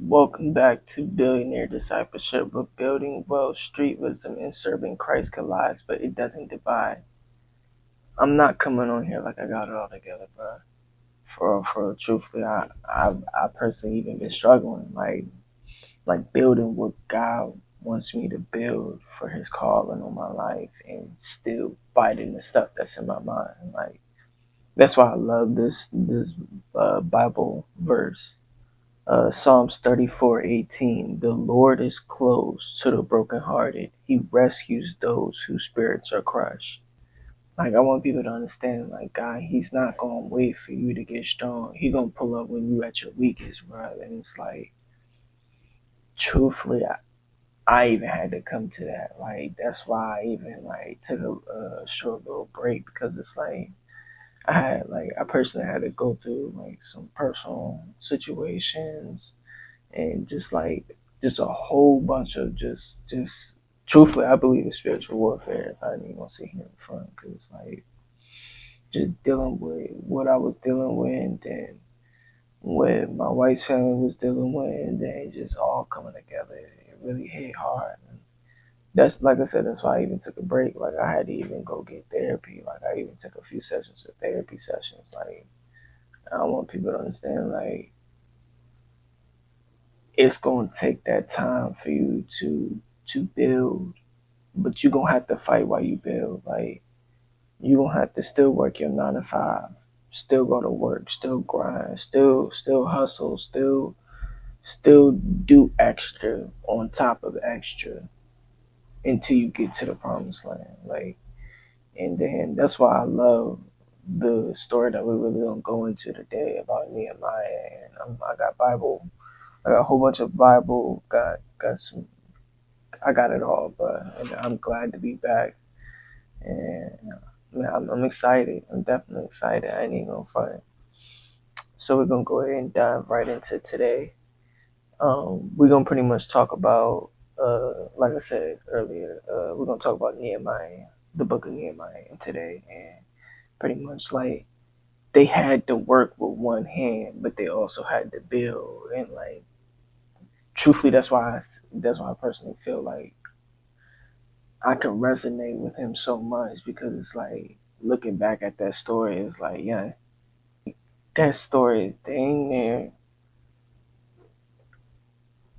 Welcome back to Billionaire Discipleship, where building wealth, street wisdom, and serving Christ collides, but it doesn't divide. I'm not coming on here like I got it all together, bro. For truthfully, I personally even been struggling, like building what God wants me to build for His calling on my life, and still fighting the stuff that's in my mind. Like that's why I love this Bible verse. Psalms 34:18. The Lord is close to the brokenhearted. He rescues those whose spirits are crushed. Like I want people to understand, like God, He's not gonna wait for you to get strong. He gonna pull up when you at your weakest, bro. And it's like, truthfully, I even had to come to that. Like that's why I even like took a short little break because it's like I personally had to go through like some personal situations and just a whole bunch of just truthfully, I believe in spiritual warfare. I ain't even gonna sit here in front because like just dealing with what I was dealing with and what my wife's family was dealing with, and then just all coming together. It really hit hard. And that's like I said. That's why I even took a break. Like I had to even go get therapy. Like I even took a few sessions of therapy sessions. Like I want people to understand. Like it's gonna take that time for you to build, but you're gonna have to fight while you build. Like you're gonna have to still work your 9 to 5, still go to work, still grind, still hustle, still do extra on top of extra until you get to the promised land. Like and then that's why I love the story that we really gonna go into today about Nehemiah. And I got Bible, I got a whole bunch of Bible, got some, I got it all, but I'm glad to be back. And man, I'm excited. I'm definitely excited. I ain't even gonna front. So we're gonna go ahead and dive right into today. We're gonna pretty much talk about, like I said earlier, we're gonna talk about Nehemiah, the book of Nehemiah today, and pretty much like they had to work with one hand, but they also had to build. And like, truthfully, that's why I personally feel like I can resonate with him so much because it's like looking back at that story, it's like, yeah, that story is dang near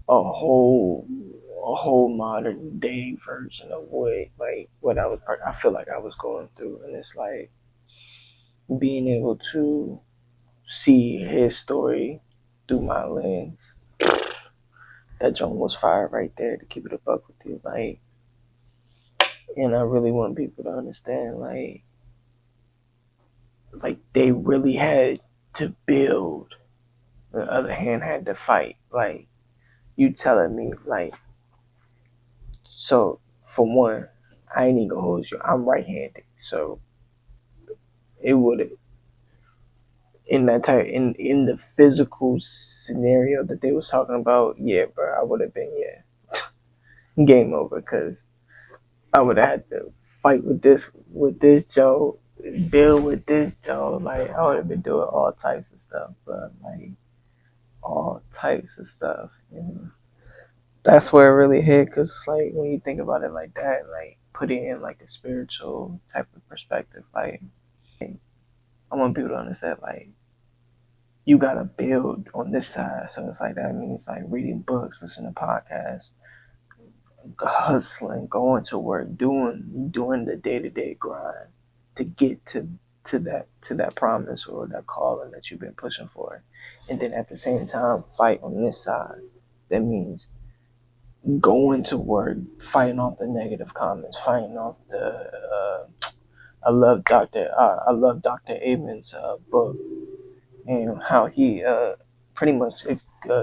a whole modern day version of what I feel like I was going through, and it's like being able to see his story through my lens. That joint was fire right there, to keep it a buck with you, like, and I really want people to understand, like they really had to build. The other hand had to fight. Like you telling me, like, so for one, I ain't even gonna hold you. I'm right-handed, so it would in that type in the physical scenario that they was talking about. Yeah, bro, I would have been game over because I would have had to fight with this Joe, deal with this Joe. Like I would have been doing all types of stuff, but like all types of stuff. And that's where it really hit because like when you think about it like that, like put it in like a spiritual type of perspective, like I want people to understand like you gotta build on this side. So it's like that means like reading books, listening to podcasts, hustling, going to work, doing the day-to-day grind to get to that promise or that calling that you've been pushing for. And then at the same time fight on this side. That means going to work, fighting off the negative comments, fighting off the. I love Dr. Amon's book and how he pretty much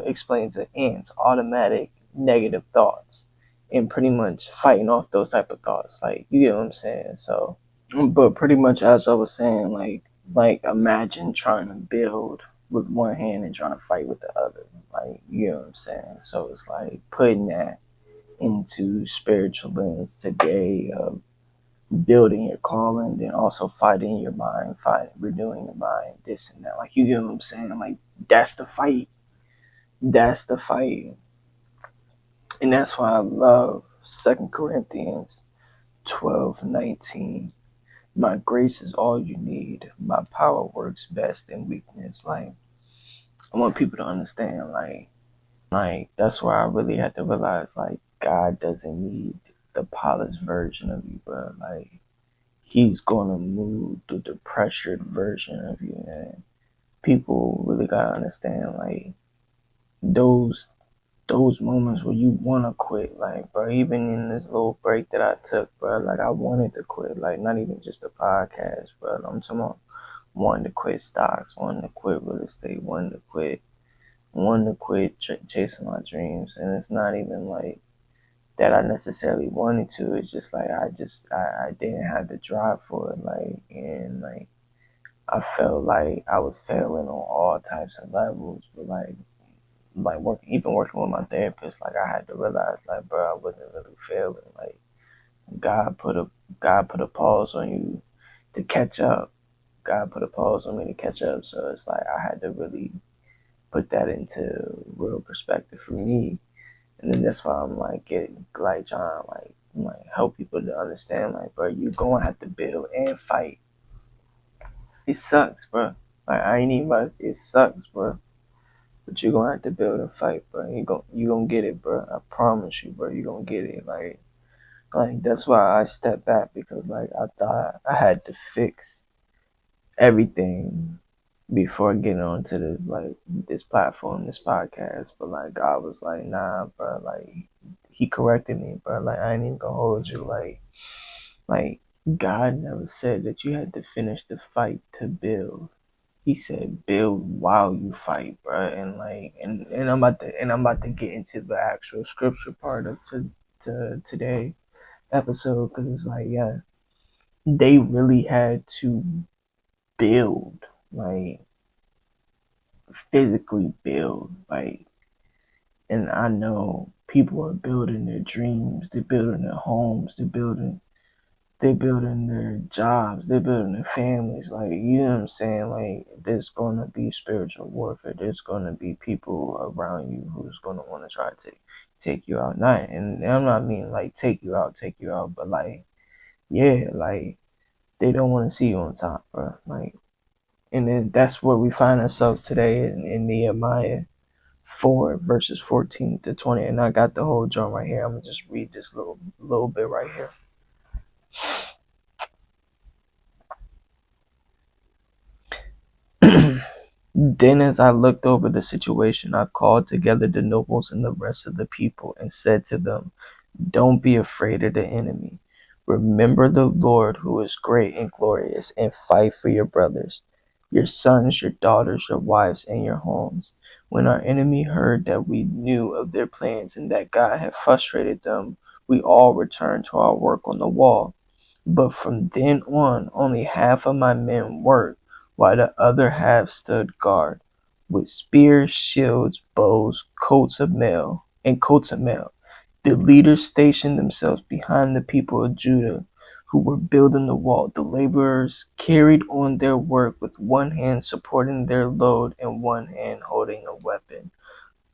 explains the ants automatic negative thoughts and pretty much fighting off those type of thoughts. Like you get what I'm saying? So, but pretty much as I was saying, like imagine trying to build with one hand and trying to fight with the other. Like you know what I'm saying? So it's like putting that into spiritual lens today of building your calling, then also fighting your mind, renewing your mind, this and that. Like you get what I'm saying? Like that's the fight. That's the fight. And that's why I love 2 Corinthians 12:19. My grace is all you need. My power works best in weakness. Like, I want people to understand, like that's where I really had to realize, like, God doesn't need the polished version of you, bro. Like, He's gonna move through the pressured version of you, and people really gotta understand, like, those those moments where you wanna quit, like, bro. Even in this little break that I took, bro, like, I wanted to quit, like, not even just the podcast, bro. I'm talking about wanting to quit stocks, wanting to quit real estate, wanting to quit chasing my dreams, and it's not even like that I necessarily wanted to. It's just like I didn't have the drive for it, like, and like I felt like I was failing on all types of levels, but like working with my therapist, like I had to realize, like, bro, I wasn't really failing. Like, God put a God put a pause on you to catch up. God put a pause on me to catch up. So it's like I had to really put that into real perspective for me. And then that's why I'm like getting like John, like help people to understand, like, bro, you gonna have to build and fight. It sucks, bro. Like, I ain't even about it sucks, bro. But you gonna have to build and fight, bro. You gonna get it, bro. I promise you, bro. You gonna get it. Like that's why I stepped back, because like I thought I had to fix everything before getting onto this platform, this podcast. But like God was like, nah, bro. Like He corrected me, bro. Like, I ain't even gonna hold you. Like God never said that you had to finish the fight to build. He said build while you fight, bro. And like and I'm about to get into the actual scripture part of to today episode, because it's like, yeah, they really had to build, like, physically build, like. And I know people are building their dreams, they're building their homes, they're building their jobs, they're building their families. Like, you know what I'm saying? Like, there's gonna be spiritual warfare. There's gonna be people around you who's gonna want to try to take you out. Not, and I'm not mean like take you out, but like, yeah, like, they don't want to see you on top, bro. Like, and then that's where we find ourselves today in Nehemiah 4 verses 14 to 20. And I got the whole joint right here. I'm gonna just read this little bit right here. Then, as I looked over the situation, I called together the nobles and the rest of the people and said to them, don't be afraid of the enemy. Remember the Lord, who is great and glorious, and fight for your brothers, your sons, your daughters, your wives, and your homes. When our enemy heard that we knew of their plans and that God had frustrated them, we all returned to our work on the wall. But from then on, only half of my men worked, while the other half stood guard, with spears, shields, bows, coats of mail. The leaders stationed themselves behind the people of Judah who were building the wall. The laborers carried on their work with one hand supporting their load and one hand holding a weapon.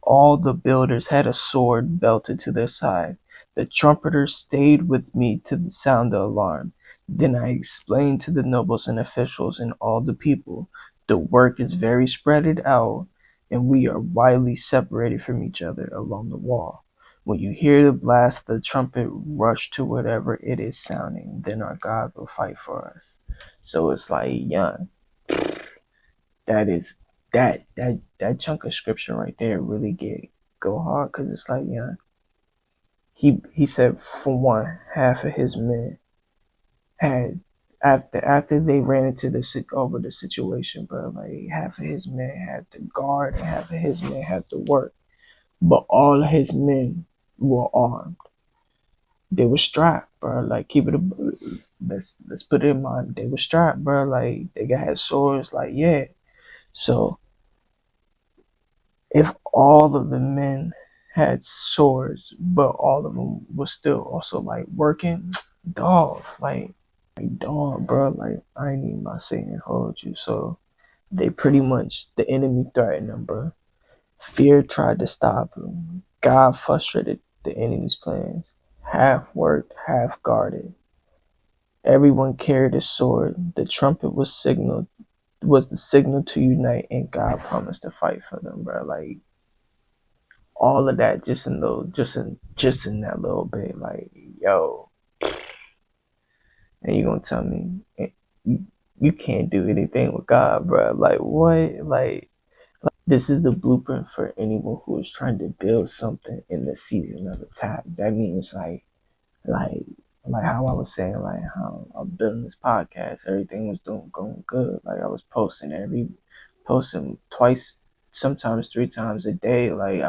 All the builders had a sword belted to their side. The trumpeters stayed with me to sound the alarm. Then I explained to the nobles and officials and all the people, the work is very spread out, and we are widely separated from each other along the wall. When you hear the blast of the trumpet, rush to whatever it is sounding. Then our God will fight for us. So it's like, yeah, that is that chunk of scripture right there really go hard, because it's like, yeah, he said, for one, half of his men had, after they ran into over the situation, bro, like, half of his men had to guard and half of his men had to work, but all of his men were armed. They were strapped, bro. Like, keep it let's put it in mind, they were strapped, bro. Like, they had swords, like, yeah. So if all of the men had swords, but all of them was still also like working, dog, like dog, bro, like, I ain't even about saying hold you. So they pretty much, the enemy threatened them, bro. Fear tried to stop him. God frustrated the enemy's plans. Half worked, half guarded. Everyone carried a sword. The trumpet was the signal to unite, and God promised to fight for them, bro. Like all of that, just in that little bit, like yo, and you gonna tell me you can't do anything with God, bro? Like what? Like this is the blueprint for anyone who is trying to build something in the season of attack. That means like like how I was saying, like how I'm building this podcast, everything was going good. Like I was posting twice, sometimes 3 times a day. Like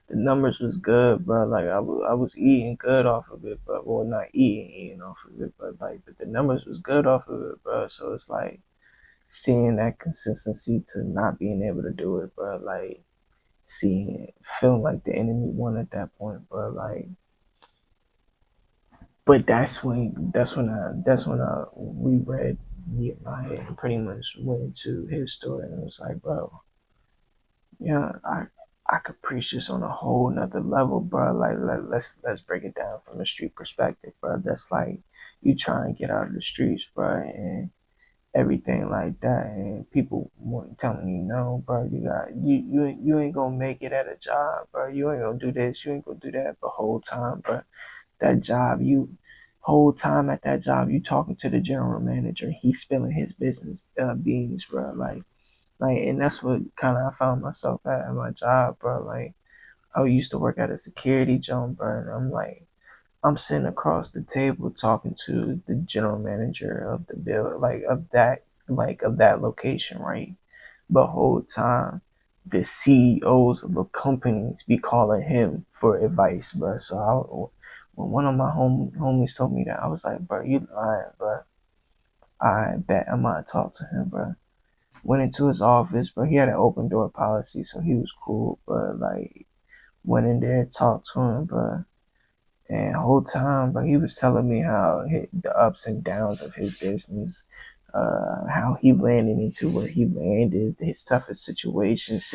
the numbers was good, bro. Like I was eating good off of it, but well, not eating off of it, but the numbers was good off of it, bro. So it's like seeing that consistency to not being able to do it, bro. Like seeing it, feeling like the enemy won at that point, bro. Like, but that's when I reread Nehemiah and pretty much went into his story, and it was like, bro, yeah, I could preach this on a whole nother level, bro. Like let's break it down from a street perspective, bro. That's like you try and get out of the streets, bro, and everything like that, and people weren't telling you no, bro. You ain't gonna make it at a job, bro. You ain't gonna do this, you ain't gonna do that. The whole time, bro, that job, you whole time at that job, you talking to the general manager. He's spilling his business beans, bro. Like, and that's what kind of I found myself at my job, bro. Like, I used to work at a security job, bro, and I'm sitting across the table talking to the general manager of the bill, of that location, right? But whole time, the CEOs of the companies be calling him for advice, bro. So when one of my homies told me that, I was like, bro, you lying, bro. I bet I'm gonna talk to him, bro. Went into his office, bro. He had an open door policy, so he was cool, but like went in there, talked to him, bro. And the whole time, but he was telling me the ups and downs of his business, how he landed into where he landed, his toughest situations,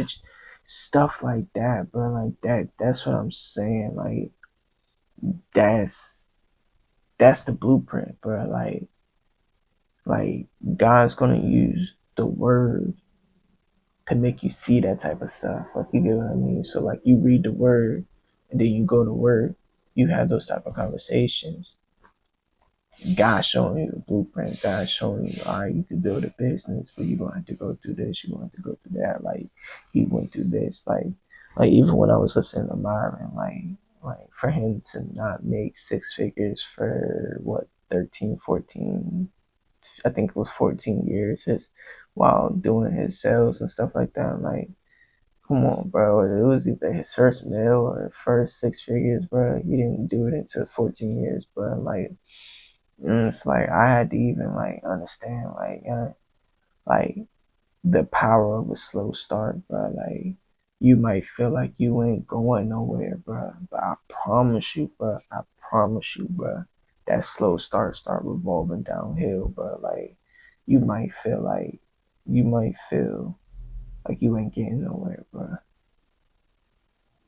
stuff like that, bro. Like that. That's what I'm saying. That's that's the blueprint, bro. Like God's gonna use the word to make you see that type of stuff. Like you get what I mean. So like you read the word, and then you go to work. You have those type of conversations. God showing you the blueprint. God showing you, all right, you can build a business, but you're gonna have to go through this. You're gonna have to go through that. Like he went through this. Like even when I was listening to Myron, like for him to not make 6 figures for what 13, 14, I think it was 14 years, while doing his sales and stuff like that. Like, come on, bro. It was either his first meal or first 6 figures, bro. He didn't do it until 14 years, bro. Like and it's like I had to even like understand like the power of a slow start, bro. Like you might feel like you ain't going nowhere, bro, but I promise you, bro. I promise you, bro. That slow start revolving downhill, bro. Like you might feel like you might feel like you ain't getting nowhere, bro.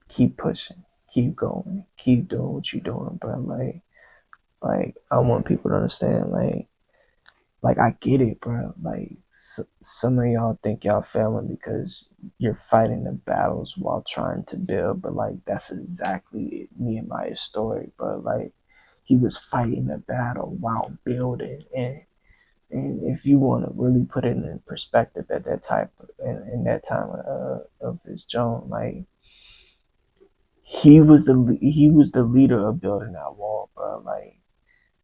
Keep pushing, keep going, keep doing what you're doing, bro. Like I want people to understand, like I get it, bro. Like some of y'all think y'all failing because you're fighting the battles while trying to build, but like that's exactly Nehemiah's story, bro. Like he was fighting the battle while building, and if you want to really put it in perspective at that type in that time of his journey, like he was the leader of building that wall, bro. Like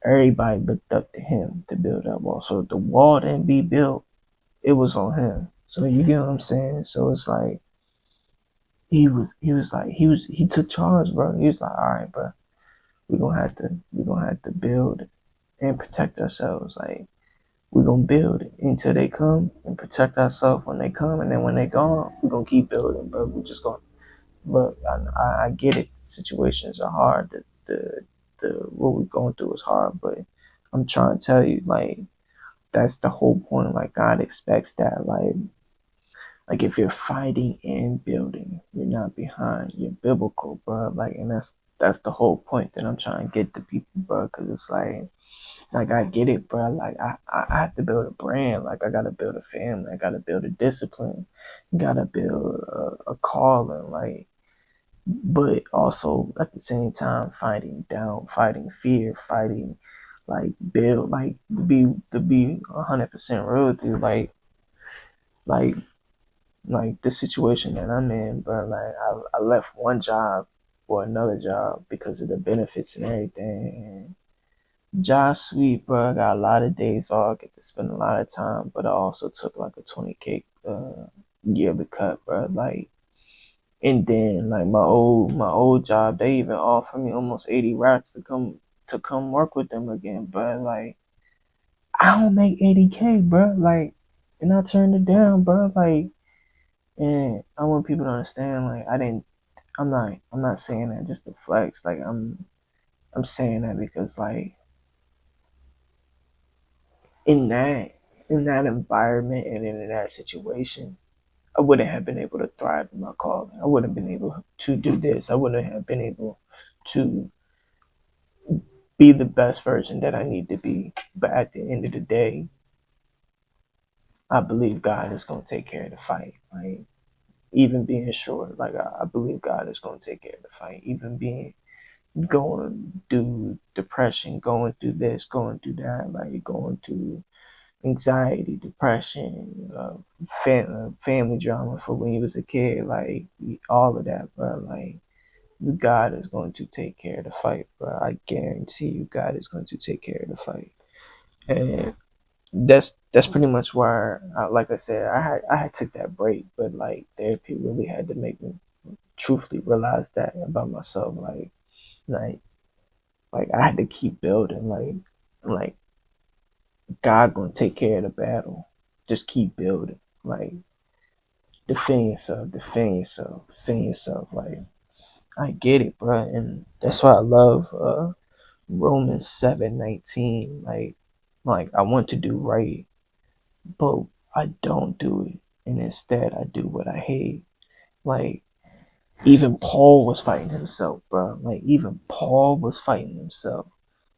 everybody looked up to him to build that wall. So if the wall didn't be built, it was on him. So you get what I'm saying? So it's like he took charge, bro. He was like, all right, bro, we're gonna have to build and protect ourselves. Like we're gonna build until they come and protect ourselves when they come, and then when they gone, we're gonna keep building, bro. We're just gonna look. I get it. Situations are hard. The what we're going through is hard, but I'm trying to tell you, like that's the whole point. Like God expects that. Like Like if you're fighting and building, you're not behind. You're biblical, bro. Like, and that's the whole point that I'm trying to get to people, bro. Because it's like I get it, bro. Like I have to build a brand. Like I gotta build a family. I gotta build a discipline. Gotta build a calling. Like, but also at the same time fighting down, fighting fear, fighting like build, like to be 100% real with you, like like the situation that I'm in, but like I left one job for another job because of the benefits and everything. And job sweet, bro. I got a lot of days off, I get to spend a lot of time, but I also took like a 20K yearly cut, bro. Like, and then like my old job, they even offered me almost 80 racks to come work with them again, but like I don't make 80K, bro. Like, and I turned it down, bro. Like, and I want people to understand, like, I didn't. I'm not saying that just to flex. Like, I'm saying that because, like, in that in that environment and in that situation, I wouldn't have been able to thrive in my calling. I wouldn't have been able to do this. I wouldn't have been able to be the best version that I need to be. But at the end of the day, I believe God is gonna take care of the fight. Like, even being short, like I believe God is gonna take care of the fight. Even being going through depression, going through this, going through that, like going through anxiety, depression, family drama for when you was a kid, like all of that, bro. Like God is going to take care of the fight, bro. I guarantee you, God is going to take care of the fight, and that's pretty much where, like I said, I had took that break, but like therapy really had to make me truthfully realize that about myself, like like I had to keep building, like God gonna take care of the battle. Just keep building. Like defend yourself, defend yourself, defend yourself. Like I get it, bro, and that's why I love Romans 7:19. Like I want to do right, but I don't do it, and instead I do what I hate. Like even Paul was fighting himself, bro. Like even Paul was fighting himself.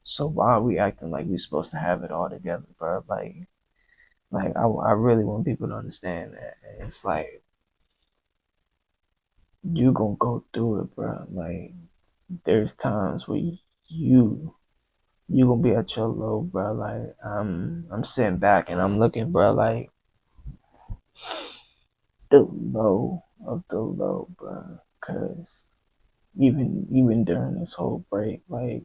So why are we acting like we're supposed to have it all together, bro? Like I really want people to understand that. And it's like you gonna go through it, bro. Like there's times where you gonna be at your low, bro. Like I'm sitting back and I'm looking, bro. Like the low of the low, bro. Cause even during this whole break, like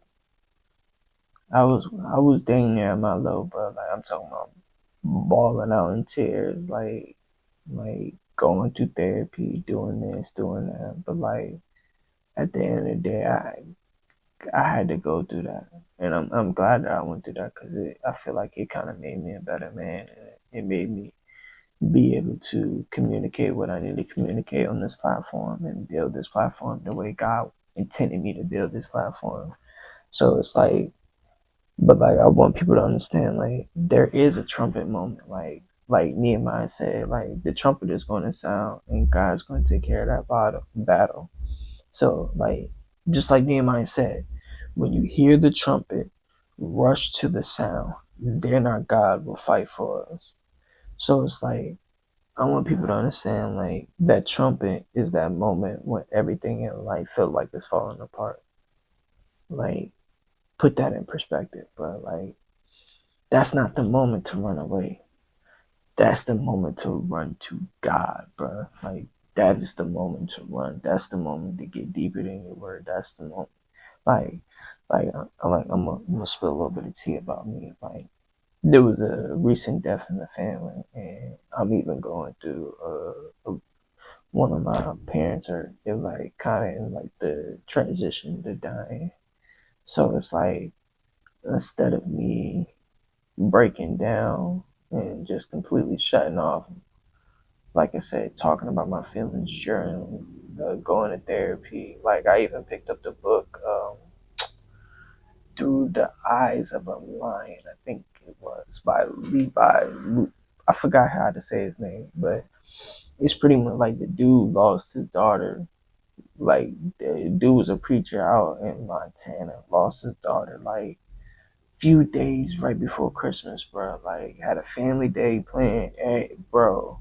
I was dang near my low, bro. Like I'm talking about bawling out in tears, like going to therapy, doing this, doing that. But like at the end of the day, I had to go through that, and I'm glad that I went through that because I feel like it kind of made me a better man, and it made me be able to communicate what I need to communicate on this platform and build this platform the way God intended me to build this platform. So it's like, but like I want people to understand, like there is a trumpet moment, like Nehemiah said, like the trumpet is going to sound, and God's going to take care of that battle. So like just like Nehemiah said, when you hear the trumpet, rush to the sound. Then our God will fight for us. So it's like I want people to understand, like that trumpet is that moment when everything in life feels like it's falling apart. Like put that in perspective, bro. Like that's not the moment to run away. That's the moment to run to God, bro. Like that is the moment to run. That's the moment to get deeper in your word. That's the moment. Like, I'm gonna spill a little bit of tea about me. Like there was a recent death in the family, and I'm even going through one of my parents are they're like kind of in like the transition to dying. So it's like instead of me breaking down and just completely shutting off, like I said, talking about my feelings, journaling, going to therapy. Like I even picked up the book Through the Eyes of a Lion. I think it was by Levi. I forgot how to say his name, but it's pretty much like the dude lost his daughter. Like the dude was a preacher out in Montana, lost his daughter like few days right before Christmas, bro. Like had a family day planned, and bro,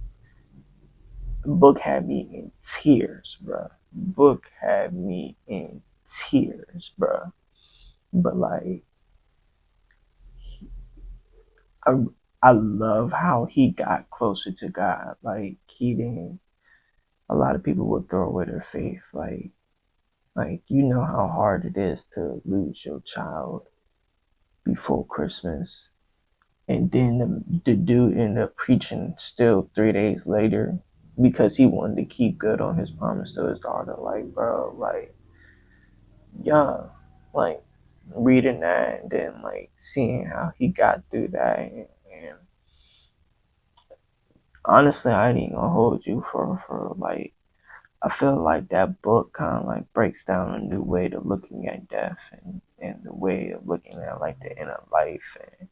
the book had me in tears, bro. Book had me in tears, bro. But like, I I love how he got closer to God. Like he didn't. A lot of people would throw away their faith. Like you know how hard it is to lose your child before Christmas, and then the dude ended up preaching still 3 days later because he wanted to keep good on his promise to his daughter. Like, bro, like, yeah, like reading that and then like seeing how he got through that, and honestly, I ain't even gonna hold you for like. I feel like that book kind of like breaks down a new way to looking at death and the way of looking at like the inner life. And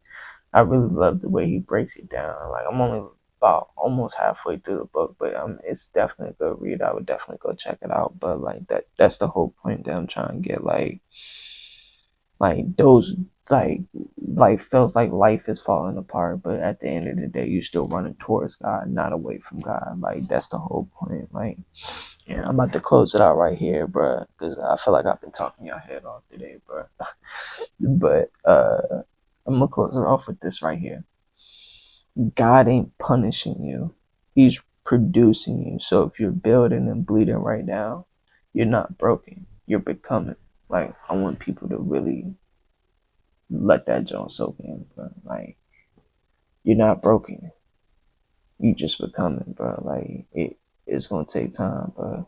I really love the way he breaks it down. Like I'm only about almost halfway through the book, but it's definitely a good read. I would definitely go check it out. But like that's the whole point that I'm trying to get. Like those like feels like life is falling apart, but at the end of the day, you're still running towards God, not away from God. Like that's the whole point. Like, yeah, I'm about to close it out right here, bro, because I feel like I've been talking your head off today, bro. But I'm gonna close it off with this right here. God ain't punishing you; He's producing you. So if you're building and bleeding right now, you're not broken. You're becoming. Like I want people to really let that joint soak in, bro. Like you're not broken. You just becoming, bro. Like it's gonna take time, bro.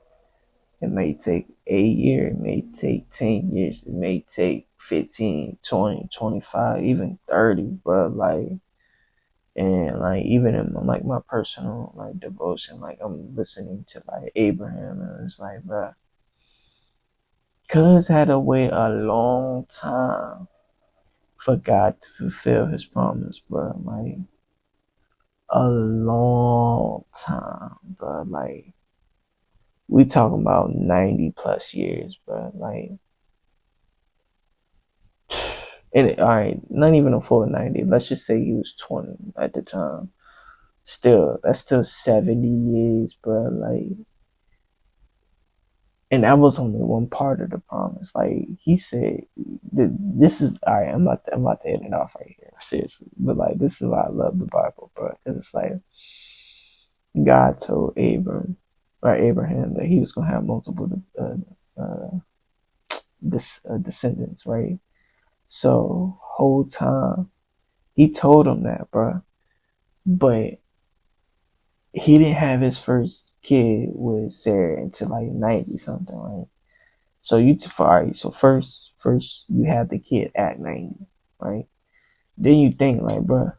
It may take 8 years, it may take 10 years, it may take 15, 20, 25, even 30, bro. Like, and like, even in like my personal like devotion, like I'm listening to like Abraham, and it's like, bro, cuz had to wait a long time for God to fulfill his promise, bro. Like, a long time, bro. Like, we talking about 90 plus years, bro. Like, and all right, not even a full 90. Let's just say he was 20 at the time. Still, that's still 70 years, bro. Like, and that was only one part of the promise. Like he said, this is all right. I'm about to end it off right here, seriously. But like, this is why I love the Bible, bro. Because it's like God told Abraham that he was gonna have multiple descendants, right? So whole time he told him that, bro. But he didn't have his first kid with Sarah until like 90 something, right? So all right, so first you have the kid at 90, right? Then you think like, bro,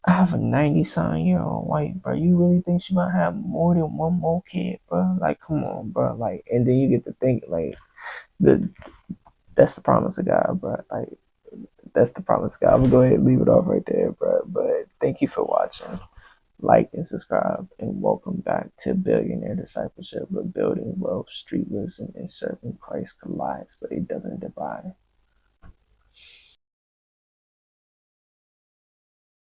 I have a 90-something-year-old wife, bro. You really think she might have more than one more kid, bro? Like, come on, bro. Like, and then you get to think like, the that's the promise of God, bro. Like, that's the promise of God. I'm gonna go ahead and leave it off right there, bro. But thank you for watching. Like and subscribe, and welcome back to Billionaire Discipleship, where building wealth, street wisdom, and serving Christ collides, but it doesn't divide.